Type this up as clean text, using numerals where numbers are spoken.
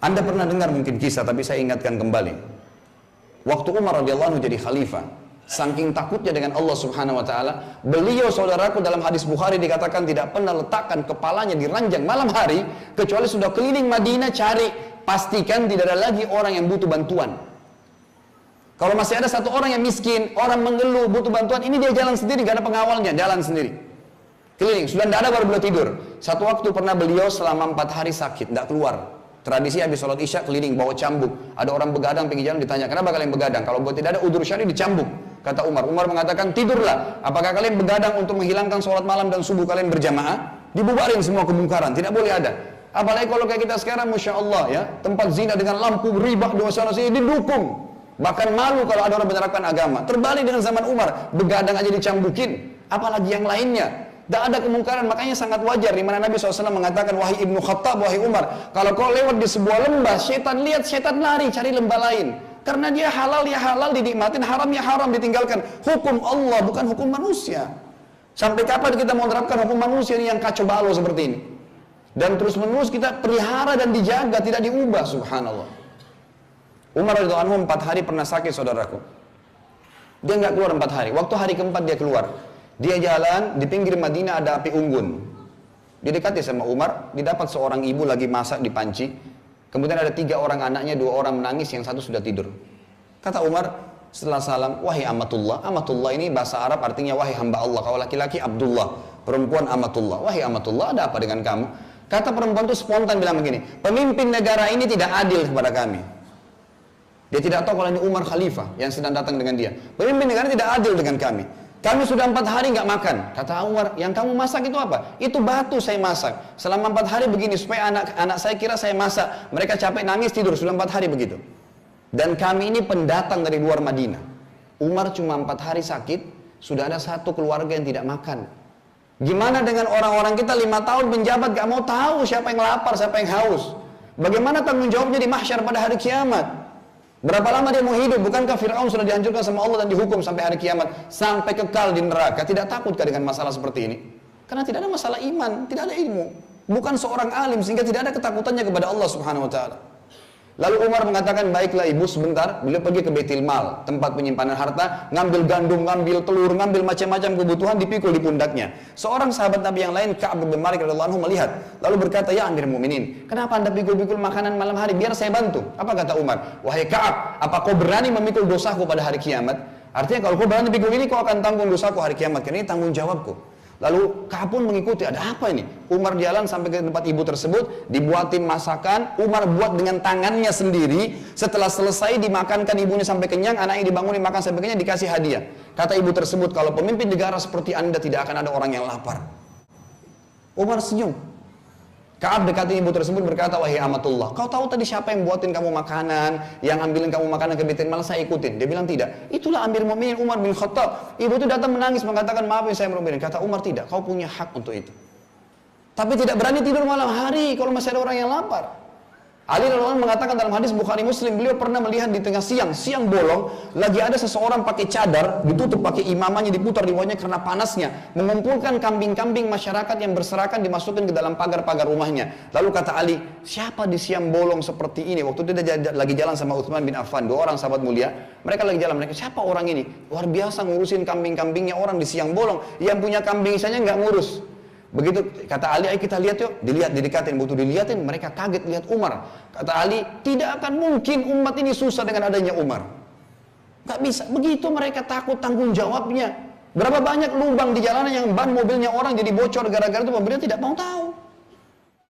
Anda pernah dengar mungkin kisah, tapi saya ingatkan kembali. Waktu Umar radhiyallahu anhu jadi khalifah, saking takutnya dengan Allah subhanahu wa ta'ala, beliau, saudaraku, dalam hadis Bukhari dikatakan tidak pernah letakkan kepalanya di ranjang malam hari, kecuali sudah keliling Madinah cari, pastikan tidak ada lagi orang yang butuh bantuan. Kalau masih ada satu orang yang miskin, orang mengeluh, butuh bantuan, ini dia jalan sendiri, gak ada pengawalnya, jalan sendiri. Keliling, sudah tidak ada baru beliau tidur. Satu waktu pernah beliau selama 4 hari sakit, tidak keluar. Tradisi habis sholat isya keliling, bawa cambuk. Ada orang begadang pinggir jalan, ditanya, kenapa kalian begadang? Kalau tidak ada udzur syar'i dicambuk. Kata Umar mengatakan, tidurlah. Apakah kalian begadang untuk menghilangkan sholat malam dan subuh kalian berjamaah? Dibubarin semua kemungkaran, tidak boleh ada. Apalagi kalau kayak kita sekarang, Masya Allah ya, tempat zina dengan lampu, riba, dosa sini didukung. Bahkan malu kalau ada orang menerapkan agama. Terbalik dengan zaman Umar, begadang aja dicambukin. Apalagi yang lainnya. Tidak ada kemungkaran, makanya sangat wajar di mana Nabi SAW mengatakan, wahai Ibnu Khattab, wahai Umar, kalau kau lewat di sebuah lembah, setan lihat, setan lari, cari lembah lain. Karena dia halal, ya halal dinikmatin, haram, ya haram ditinggalkan. Hukum Allah, bukan hukum manusia. Sampai kapan kita mau menerapkan hukum manusia ini yang kacau balau seperti ini? Dan terus menerus kita pelihara dan dijaga, tidak diubah, subhanallah. Umar radhiyallahu anhu 4 hari pernah sakit, saudaraku. Dia nggak keluar 4 hari. Waktu hari keempat dia keluar. Dia jalan, di pinggir Madinah ada api unggun. Didekati sama Umar, didapat seorang ibu lagi masak di panci. Kemudian ada 3 orang anaknya, 2 orang menangis, yang 1 sudah tidur. Kata Umar setelah salam, wahai amatullah. Amatullah ini bahasa Arab artinya wahai hamba Allah. Kalau laki-laki Abdullah, perempuan amatullah. Wahai amatullah, ada apa dengan kamu? Kata perempuan itu spontan bilang begini, pemimpin negara ini tidak adil kepada kami. Dia tidak tahu kalau ini Umar khalifah yang sedang datang dengan dia. Pemimpin negara tidak adil dengan kami. Kami sudah 4 hari nggak makan. Kata Umar, yang kamu masak itu apa? Itu batu saya masak. Selama 4 hari begini, supaya anak saya kira saya masak. Mereka capek nangis tidur, sudah 4 hari begitu. Dan kami ini pendatang dari luar Madinah. Umar cuma 4 hari sakit, sudah ada 1 keluarga yang tidak makan. Gimana dengan orang-orang kita 5 tahun penjabat gak mau tahu siapa yang lapar, siapa yang haus. Bagaimana tanggung jawabnya di mahsyar pada hari kiamat? Berapa lama dia mau hidup? Bukankah Fir'aun sudah dihancurkan sama Allah dan dihukum sampai hari kiamat? Sampai kekal di neraka. Tidak takutkah dengan masalah seperti ini? Karena tidak ada masalah iman, tidak ada ilmu. Bukan seorang alim, sehingga tidak ada ketakutannya kepada Allah subhanahu wa ta'ala. Lalu Umar mengatakan, baiklah ibu sebentar. Beliau pergi ke Baitul Mal, tempat penyimpanan harta. Ngambil gandum, ngambil telur, ngambil macam-macam kebutuhan, dipikul di pundaknya. Seorang sahabat Nabi yang lain, Ka'ab bin Malik radhiyallahu anhu melihat. Lalu berkata, ya Amirul Mukminin, kenapa anda pikul-pikul makanan malam hari? Biar saya bantu. Apa kata Umar? Wahai Ka'ab, apa kau berani memikul dosaku pada hari kiamat? Artinya kalau kau berani pikul ini, kau akan tanggung dosaku hari kiamat. Karena ini tanggung jawabku. Lalu Ka'ab pun mengikuti, ada apa ini? Umar jalan sampai ke tempat ibu tersebut, dibuatin masakan, Umar buat dengan tangannya sendiri. Setelah selesai dimakankan ibunya sampai kenyang, anaknya dibangunin makan sampai kenyang, dikasih hadiah. Kata ibu tersebut, kalau pemimpin negara seperti anda tidak akan ada orang yang lapar. Umar senyum. Ka'ab dekati ibu tersebut berkata, wahai amatullah, kau tahu tadi siapa yang buatin kamu makanan, yang ambilin kamu makanan ke Baitul Mal, saya ikutin. Dia bilang tidak. Itulah Amir Mukminin Umar bin Khattab. Ibu itu datang menangis mengatakan, maafin saya Amir Mukminin. Kata Umar, tidak, kau punya hak untuk itu. Tapi tidak berani tidur malam hari kalau masih ada orang yang lapar. Ali radhiyallahu anhu mengatakan dalam hadis Bukhari Muslim, beliau pernah melihat di tengah siang bolong, lagi ada seseorang pakai cadar, ditutup pakai imamahnya, diputar di bawahnya karena panasnya, mengumpulkan kambing-kambing masyarakat yang berserakan, dimasukkan ke dalam pagar-pagar rumahnya. Lalu kata Ali, siapa di siang bolong seperti ini? Waktu dia lagi jalan sama Utsman bin Affan, 2 orang sahabat mulia, mereka lagi jalan, mereka, siapa orang ini? Luar biasa ngurusin kambing-kambingnya orang di siang bolong, yang punya kambing saja nggak ngurus. Begitu kata Ali, ayo kita lihat yuk. Dilihat, didekatin, butuh dilihatin. Mereka kaget lihat Umar. Kata Ali, tidak akan mungkin umat ini susah dengan adanya Umar. Gak bisa. Begitu mereka takut tanggung jawabnya. Berapa banyak lubang di jalanan yang ban mobilnya orang jadi bocor gara-gara itu pemerintah tidak mau tahu.